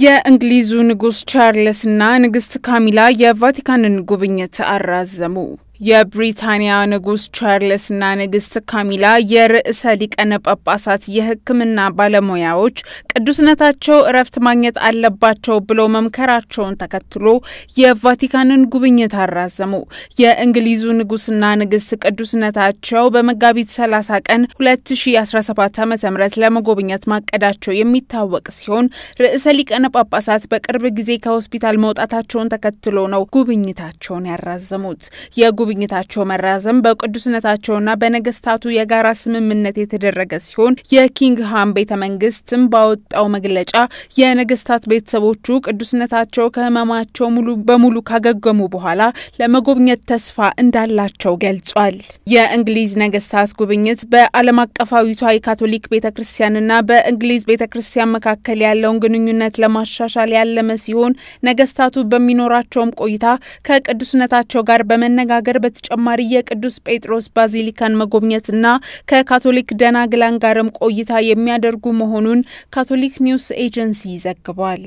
የእንግሊዙ ንጉስ ቻርልስ እና ንግስት ካሚላ የቫቲካንን ጉብኝት አራዘሙ። የብሪታንያ ንጉስ ቻርልስ እና ንግስት ካሚላ የርዕሰ ሊቃነ ጳጳሳት የሕክምና ባለሙያዎች ቅዱስነታቸው እረፍት ማግኘት አለባቸው ብለው መምከራቸውን ተከትሎ የቫቲካንን ጉብኝት አራዘሙ። የእንግሊዙ ንጉስና ንግስት ቅዱስነታቸው በመጋቢት 30 ቀን 2017 ዓ.ም ለመጎብኘት ማቀዳቸው የሚታወቅ ሲሆን ርዕሰ ሊቃነ ጳጳሳት በቅርብ ጊዜ ከሆስፒታል መውጣታቸውን ተከትሎ ነው ጉብኝታቸውን ያራዘሙት። ጉብኝታቸው መራዘም በቅዱስነታቸውና በነገስታቱ የጋራ ስምምነት የተደረገ ሲሆን የኪንግሃም ቤተመንግስትም ባወጣው መግለጫ የነገስታት ቤተሰቦቹ ቅዱስነታቸው ከህመማቸው ሙሉ በሙሉ ካገገሙ በኋላ ለመጎብኘት ተስፋ እንዳላቸው ገልጿል። የእንግሊዝ ነገስታት ጉብኝት በዓለም አቀፋዊቷ የካቶሊክ ቤተክርስቲያንና በእንግሊዝ ቤተክርስቲያን መካከል ያለውን ግንኙነት ለማሻሻል ያለመ ሲሆን ነገስታቱ በሚኖራቸውም ቆይታ ከቅዱስነታቸው ጋር በመነጋገር በተጨማሪ የቅዱስ ጴጥሮስ ባዚሊካን መጎብኘትና ከካቶሊክ ደናግላን ጋርም ቆይታ የሚያደርጉ መሆኑን ካቶሊክ ኒውስ ኤጀንሲ ዘግቧል።